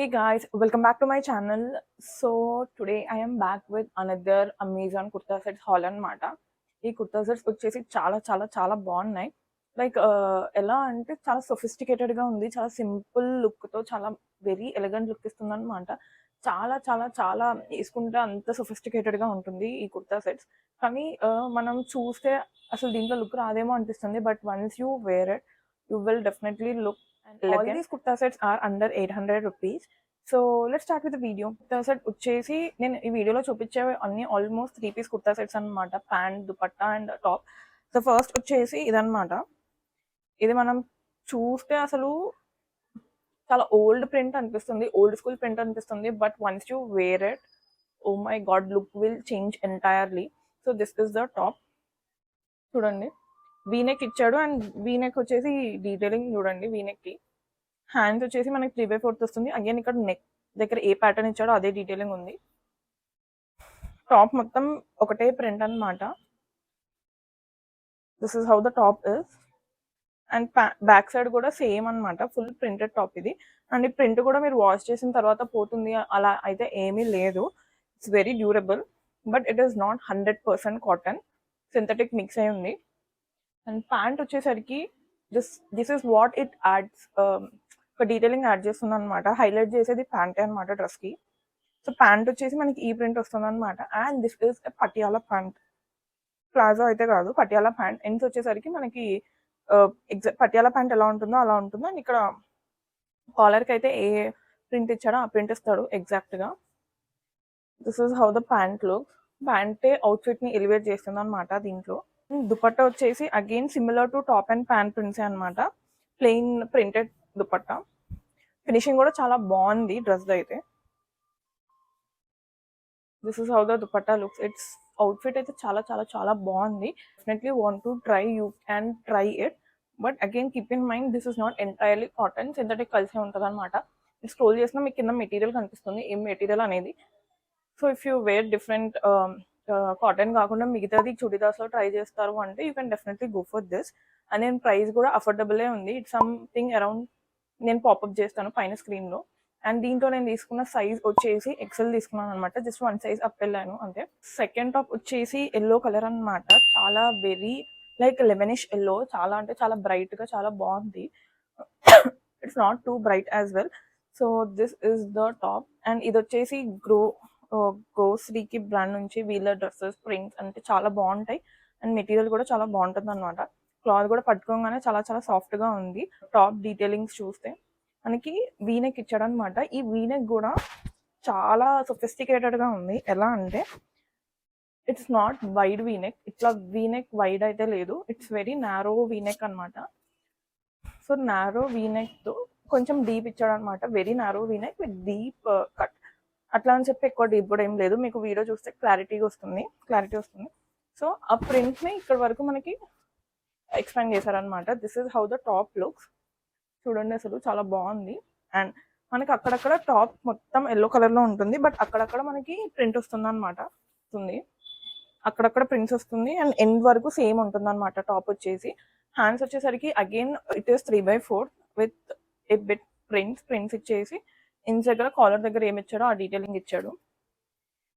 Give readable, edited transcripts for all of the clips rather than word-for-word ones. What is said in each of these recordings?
Hey guys, welcome back to my channel. So today I am back with another Amazon kurta sets haul అన్నమాట. ఈ kurta sets వచ్చేసి చాలా బాగున్నాయి. Like ఎలా అంటే చాలా sophisticated గా ఉంది. చాలా సింపుల్ లుక్ తో చాలా వెరీ ఎలిగెంట్ లుక్ ఇస్తుంది అనమాట. చాలా వేసుకుంటే అంత sophisticated గా ఉంటుంది ఈ కుర్తా సెట్స్. కానీ మనం చూస్తే అసలు దీంట్లో లుక్ రాదేమో అనిపిస్తుంది. But once you wear it you will definitely look all these kurta sets are under 800 rupees. So let's start with video. Kurta set వచ్చేసి నేను ఈ వీడియోలో చూపించే అన్ని ఆల్మోస్ట్ 3 పీస్ కుర్తా సెట్స్ అనమాట. Pant, dupatta and top. So first వచ్చేసి ఇదనమాట. ఇది మనం చూస్తే అసలు చాలా ఓల్డ్ ప్రింట్ అనిపిస్తుంది, ఓల్డ్ స్కూల్ ప్రింట్ అనిపిస్తుంది. But once you wear it, oh my God, look will change entirely. So this is the top. చూడండి, వీనెక్ ఇచ్చాడు అండ్ వీనెక్ వచ్చేసి డీటెయిలింగ్ చూడండి. వీనెక్ కి హ్యాండ్స్ వచ్చేసి మనకి 3/4 వస్తుంది. అగైన్ ఇక్కడ నెక్ దగ్గర ఏ ప్యాటర్న్ ఇచ్చాడో అదే డీటెయిలింగ్ ఉంది. టాప్ మొత్తం ఒకటే ప్రింట్ అనమాట. This is how the top is. And back side కూడా సేమ్ అనమాట, ఫుల్ ప్రింటెడ్ టాప్ ఇది. అండ్ ఈ ప్రింట్ కూడా మీరు వాష్ చేసిన తర్వాత పోతుంది అలా అయితే ఏమీ లేదు. It's very durable. But it is not 100% cotton, synthetic mix అయి ఉంది. అండ్ ప్యాంట్ వచ్చేసరికి this is what it adds, ఒక డీటెయిలింగ్ యాడ్ చేస్తుంది అనమాట. హైలైట్ చేసేది ప్యాంటే అనమాట డ్రెస్ కి. సో ప్యాంట్ వచ్చేసి మనకి ఈ ప్రింట్ వస్తుంది అనమాట. And this is Patiala pant, palazzo అయితే కాదు, పటియాలా ప్యాంట్. ఎండ్స్ వచ్చేసరికి మనకి పటియాలా ప్యాంట్ ఎలా ఉంటుందో అలా ఉంటుంది. అండ్ ఇక్కడ కాలర్ కి అయితే ఏ ప్రింట్ ఇచ్చాడో ఆ ప్రింట్ ఇస్తాడు ఎగ్జాక్ట్ గా. This is how the pant look. ప్యాంటే అవుట్ఫిట్ ని ఎలివేట్ చేస్తుంది అనమాట దీంట్లో. దుపట్టా వచ్చేసి again similar to top and pant prints అనమాట. Plain printed dupatta. ఫినిషింగ్ కూడా చాలా బాగుంది డ్రెస్ అయితే. This is how the dupatta looks. It's outfit అయితే చాలా బాగుంది. Definitely want to try, you can try it. But again keep in mind this is not entirely cotton, synthetic కలిసి ఉంటుంది అనమాట. స్క్రోల్ చేసినా మీకు కింద మెటీరియల్ కనిపిస్తుంది, ఏం మెటీరియల్ అనేది. So if you wear different cotton కాకుండా మిగతాది చుడిదాస్ లో ట్రై చేస్తారు అంటే you can definitely go for this. And నేను ప్రైస్ కూడా అఫోర్డబుల్ ఉంది. ఇట్స్ సంథింగ్ అరౌండ్, నేను పాపప్ చేస్తాను పైన స్క్రీన్ లో. అండ్ దీంట్లో నేను తీసుకున్న సైజ్ వచ్చేసి ఎక్సెల్ తీసుకున్నాను అనమాట. జస్ట్ 1 సైజ్ అప్ వెళ్ళాను అంతే. సెకండ్ టాప్ వచ్చేసి ఎల్లో కలర్ అనమాట. చాలా వెరీ లైక్ లెమనిష్ ఎల్లో, చాలా అంటే చాలా బ్రైట్ గా చాలా బాగుంది. It's not two bright as well. So this is the top. And ఇది వచ్చేసి గోశ్రీకి బ్రాండ్ నుంచి వీళ్ళ డ్రెస్సెస్ ప్రింట్స్ అంటే చాలా బాగుంటాయి. అండ్ మెటీరియల్ కూడా చాలా బాగుంటుంది అనమాట. క్లాత్ కూడా పట్టుకోగానే చాలా సాఫ్ట్ గా ఉంది. టాప్ డీటెయిలింగ్స్ చూస్తే మనకి వీనెక్ ఇచ్చాడు అనమాట. ఈ వీనెక్ కూడా చాలా సొఫిస్టికేటెడ్ గా ఉంది. ఎలా అంటే ఇట్స్ నాట్ వైడ్ వీనెక్, ఇట్లా వీనెక్ వైడ్ అయితే లేదు. ఇట్స్ వెరీ నారో వీనెక్ అనమాట. సో నారో వీనెక్ తో కొంచెం డీప్ ఇచ్చాడు అనమాట. Very narrow V-neck with deep cut. అట్లా అని చెప్పి ఎక్కువ డీప్ కూడా ఏం లేదు. మీకు వీడియో చూస్తే క్లారిటీ వస్తుంది. సో ఆ ప్రింట్ ని ఇక్కడ వరకు మనకి ఎక్స్పాండ్ చేశారనమాట. This is how the top looks. చూడండి, అసలు చాలా బాగుంది. అండ్ మనకి అక్కడక్కడ టాప్ మొత్తం ఎల్లో కలర్ లో ఉంటుంది. బట్ అక్కడక్కడ మనకి ప్రింట్ వస్తుంది అనమాట. అక్కడక్కడ ప్రింట్స్ వస్తుంది. అండ్ ఎండ్ వరకు సేమ్ ఉంటుంది అనమాట టాప్ వచ్చేసి. హ్యాండ్స్ వచ్చేసరికి again it is 3/4 with a bit prints ఇచ్చేసి ఇన్స్ దగ్గర కాలర్ దగ్గర ఏమి ఇచ్చాడో ఆ డీటెయిలింగ్ ఇచ్చాడు.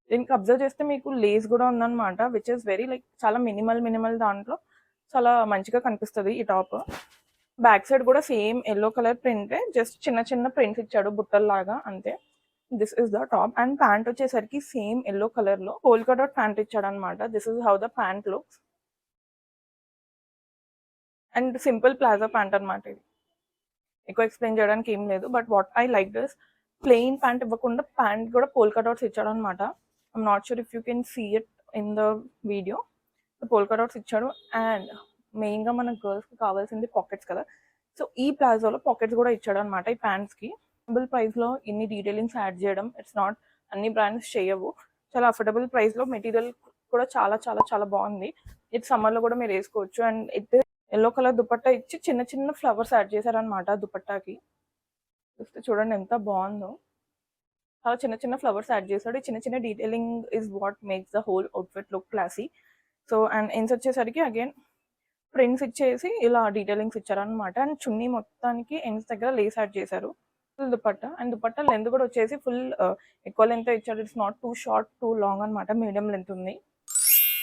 దీనికి అబ్జర్వ్ చేస్తే మీకు లేస్ కూడా ఉందన్నమాట, విచ్ ఇస్ వెరీ లైక్ చాలా మినిమల్ దాంట్లో చాలా మంచిగా కనిపిస్తుంది ఈ టాప్. బ్యాక్ సైడ్ కూడా సేమ్ ఎల్లో కలర్ ప్రింటే, జస్ట్ చిన్న ప్రింట్స్ ఇచ్చాడు బుట్టల్లాగా అంతే. This is the top. And pant వచ్చేసరికి సేమ్ ఎల్లో కలర్ లో పోల్కా డాట్ ప్యాంట్ ఇచ్చాడు అనమాట. This is how the pant looks. And simple palazzo pant అనమాట ఇది. ఎక్కువ ఎక్స్ప్లెయిన్ చేయడానికి ఏం లేదు. But what I like this, plain pant ఇవ్వకుండా ప్యాంట్ కూడా పోల్కా డాట్స్ ఇచ్చాడు అనమాట. I'm not sure if you can see it in the video. Polka dots ఇచ్చాడు. అండ్ మెయిన్ గా మన గర్ల్స్ కి కావాల్సింది పాకెట్స్ కదా. సో ఈ ప్లాజోలో పాకెట్స్ కూడా ఇచ్చాడు అనమాట ఈ ప్యాంట్స్ కి. అఫోర్డబుల్ ప్రైస్ లో ఇన్ని డీటెయిలింగ్స్ యాడ్ చేయడం, ఇట్స్ నాట్ అన్ని బ్రాండ్స్ చేయవు. చాలా అఫోర్డబుల్ ప్రైస్ లో మెటీరియల్ కూడా చాలా బాగుంది. ఇది సమ్మర్ లో కూడా మీరు వేసుకోవచ్చు. అండ్ ఇది ఎల్లో కలర్ దుపట్టా ఇచ్చి చిన్న ఫ్లవర్స్ యాడ్ చేశారనమాట దుపట్టాకి. చూడండి ఎంత బాగుందో. చాలా చిన్న ఫ్లవర్స్ యాడ్ చేశాడు. చిన్న detailing is what makes the whole outfit look classy. So and ends వచ్చేసరికి అగైన్ ప్రింట్స్ ఇచ్చేసి ఇలా డీటెయిలింగ్స్ ఇచ్చారనమాట. అండ్ చున్నీ మొత్తానికి ఎండ్స్ దగ్గర లేస్ యాడ్ చేశారు. Full dupatta and dupatta length కూడా వచ్చేసి ఫుల్ ఎక్కువ లెంత్ ఇచ్చాడు. It's not two short two long అనమాట, మీడియం లెంత్ ఉంది.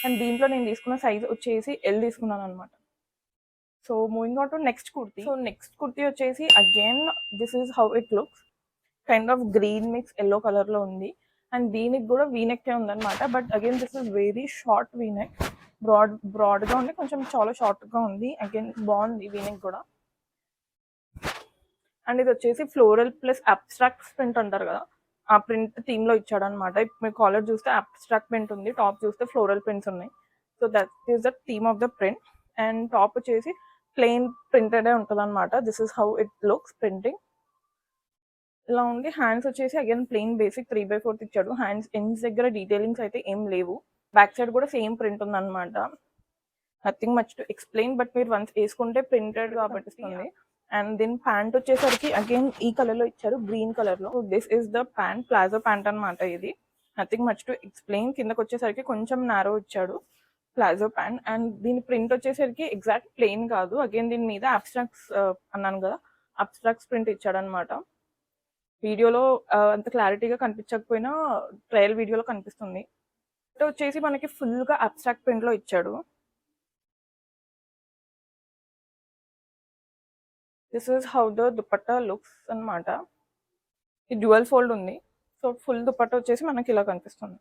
అండ్ దీంట్లో నేను తీసుకున్న సైజ్ వచ్చేసి ఎల్ తీసుకున్నాను అనమాట. So moving on to next kurti. So next kurti వచ్చేసి again this is how it looks. Kind of green mix yellow colour లో ఉంది. అండ్ దీనికి కూడా వీనెక్ ఉందన్నమాట. But again this is very short V neck. Broad గా ఉంది, కొంచెం చాలా షార్ట్ గా ఉంది. అగైన్ బాగుంది వీనెక్ కూడా. అండ్ ఇది వచ్చేసి ఫ్లోరల్ ప్లస్ అబ్స్ట్రాక్ట్ ప్రింట్ అంటారు కదా, ఆ ప్రింట్ థీమ్ లో ఇచ్చాడు అనమాట. మీరు కాలర్ చూస్తే అబ్స్ట్రాక్ట్ ప్రింట్ ఉంది, టాప్ చూస్తే ఫ్లోరల్ ప్రింట్స్ ఉన్నాయి. So that is the theme of the print. And top వచ్చేసి ప్లెయిన్ ప్రింటెడ్ ఉంటుంది అనమాట. This is how it looks printing. ఇలా ఉంది. హ్యాండ్స్ వచ్చేసి అగైన్ ప్లెయిన్ బేసిక్ 3/4 ఇచ్చాడు. హ్యాండ్స్ ఎండ్స్ దగ్గర డీటెయిలింగ్స్ అయితే ఏం లేవు. బ్యాక్ సైడ్ కూడా సేమ్ ప్రింట్ ఉందన్నమాట. Nothing much to explain, but మీరు వన్స్ వేసుకుంటే ప్రింటెడ్ కాబట్టి. అండ్ దీని ప్యాంట్ వచ్చేసరికి అగైన్ ఈ కలర్ లో ఇచ్చారు, గ్రీన్ కలర్ లో. This is the pant, palazzo pant అనమాట ఇది. Nothing much to explain. కిందకి వచ్చేసరికి కొంచెం నారో ఇచ్చాడు ప్లాజో ప్యాంట్. అండ్ దీని ప్రింట్ వచ్చేసరికి ఎగ్జాక్ట్ ప్లెయిన్ కాదు, అగైన్ దీని మీద అబ్స్ట్రాక్ట్స్ అన్నాను కదా, అబ్స్ట్రాక్ట్స్ ప్రింట్ ఇచ్చాడు అనమాట. వీడియోలో అంత క్లారిటీగా కనిపించకపోయినా ట్రయల్ వీడియోలో కనిపిస్తుంది. వచ్చేసి మనకి ఫుల్ గా అబ్స్ట్రాక్ట్ ప్రింట్ లో ఇచ్చాడు. This is how the dupatta looks అనమాట. ఇది డ్యూయల్ ఫోల్డ్ ఉంది. సో ఫుల్ దుపట్టా వచ్చేసి మనకి ఇలా కనిపిస్తుంది.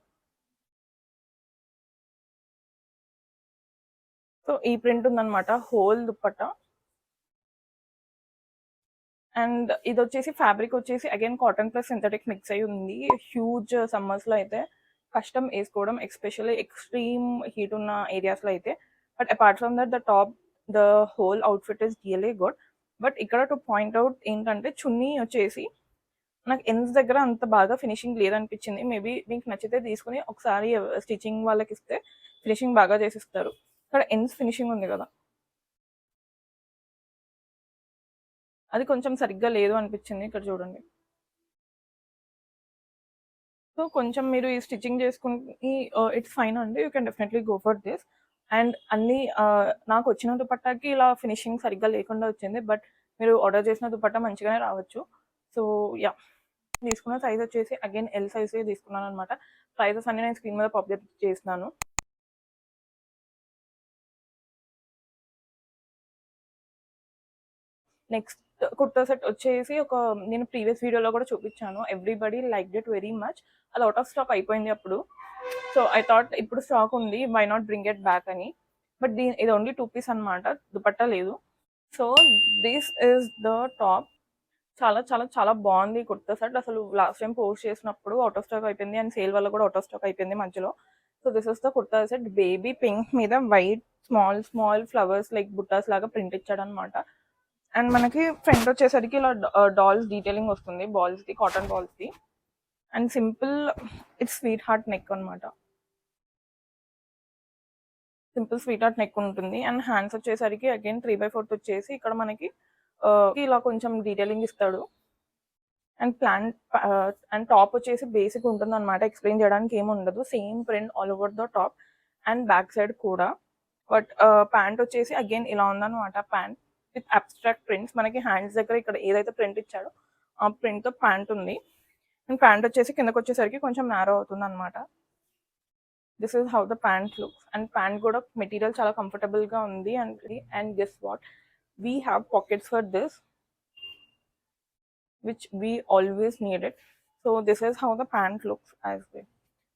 సో ఈ ప్రింట్ ఉందన్నమాట హోల్ దుపట్టా. అండ్ ఇది వచ్చేసి ఫ్యాబ్రిక్ వచ్చేసి again cotton plus synthetic mix అయి ఉంది. హ్యూజ్ సమ్మర్స్ లో అయితే కష్టం వేసుకోవడం, ఎస్పెషల్లీ ఎక్స్ట్రీమ్ హీట్ ఉన్న ఏరియాస్ లో అయితే. But apart from that the whole outfit is really good. But ఇక్కడ టు పాయింట్ అవుట్ ఏంటంటే చున్నీ వచ్చేసి నాకు ఎన్స్ దగ్గర అంత బాగా ఫినిషింగ్ లేదనిపించింది. మేబీ మీకు నచ్చితే తీసుకుని ఒకసారి స్టిచ్చింగ్ వాళ్ళకి ఇస్తే ఫినిషింగ్ బాగా చేసిస్తారు. ఇక్కడ ఎన్స్ ఫినిషింగ్ ఉంది కదా, అది కొంచెం సరిగ్గా లేదు అనిపించింది. ఇక్కడ చూడండి. సో కొంచెం మీరు ఈ స్టిచ్చింగ్ చేసుకుని ఇట్స్ ఫైన్ అండి, you can definitely go for this. And అన్ని నాకు వచ్చిన దుపట్టాకి ఇలా ఫినిషింగ్ సరిగ్గా లేకుండా వచ్చింది. బట్ మీరు ఆర్డర్ చేసిన దుపట్టా మంచిగానే రావచ్చు. సో యా, తీసుకున్న సైజ్ వచ్చేసి అగైన్ ఎల్ సైజ్ తీసుకున్నాను అనమాట. ప్రైజెస్ అన్ని నేను స్క్రీన్ మీద పబ్లిక్ చేస్తున్నాను. నెక్స్ట్ కుర్తా సెట్ వచ్చేసి నేను ప్రీవియస్ వీడియోలో కూడా చూపించాను. Everybody like it very much. అది అవుట్ ఆఫ్ స్టాక్ అయిపోయింది అప్పుడు. సో ఐ థాట్ ఇప్పుడు స్టాక్ ఉంది, why not bring it back అని. బట్ ఇది ఓన్లీ 2 పీస్ అనమాట, దుపట్టా లేదు. So this is the top. చాలా చాలా చాలా బాగుంది కుర్తా సెట్. అసలు లాస్ట్ టైం పోస్ట్ చేసినప్పుడు అవుట్ ఆఫ్ స్టాక్ అయిపోయింది, అండ్ సేల్ వల్ల కూడా అవుట్ ఆఫ్ స్టాక్ అయిపోయింది మధ్యలో. So this is the kurta set. Baby pink మీద white small small flowers like బుట్టాస్ లాగా ప్రింట్ ఇచ్చాడు అనమాట. అండ్ మనకి ఫ్రంట్ వచ్చేసరికి ఇలా డాల్స్ డీటెయిలింగ్ వస్తుంది, బాల్స్ ది, కాటన్ బాల్స్ ది. And simple it's sweetheart neck అనమాట. సింపుల్ స్వీట్ హార్ట్ నెక్ ఉంటుంది. అండ్ హ్యాండ్స్ వచ్చేసరికి అగైన్ 3/4 వచ్చేసి ఇక్కడ మనకి ఇలా కొంచెం డీటెయిలింగ్ ఇస్తాడు. అండ్ అండ్ టాప్ వచ్చేసి బేసిక్ ఉంటుంది అనమాట, ఎక్స్ప్లెయిన్ చేయడానికి ఏమి ఉండదు. Same print all over the top and back side కూడా. బట్ ప్యాంట్ వచ్చేసి అగైన్ ఇలా ఉందన్నమాట. Pant with abstract prints. మనకి హ్యాండ్స్ దగ్గర ఇక్కడ ఏదైతే ప్రింట్ ఇచ్చాడో ఆ ప్రింట్ తో ప్యాంట్ ఉంది. అండ్ ప్యాంట్ వచ్చేసి కిందకి వచ్చేసరికి కొంచెం నారో అవుతుంది అనమాట. This is how the pant looks. And pant కూడా మెటీరియల్ చాలా కంఫర్టబుల్ గా ఉంది. And guess what, we have pockets for this, which we always need it. So this is how the pant looks as well.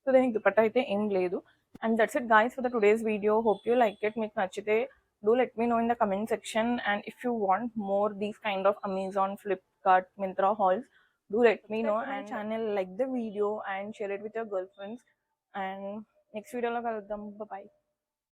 So దీనికి దుపట్టా అయితే ఏం లేదు. And that's it guys for the today's video. Hope you like it. మీకు నచ్చితే do let me know in the comment section. And if you want more these kind of Amazon, Flipkart, Myntra hauls, do let me know. And channel, like the video and share it with your girlfriends. And next video lo kaluddam. Bye bye.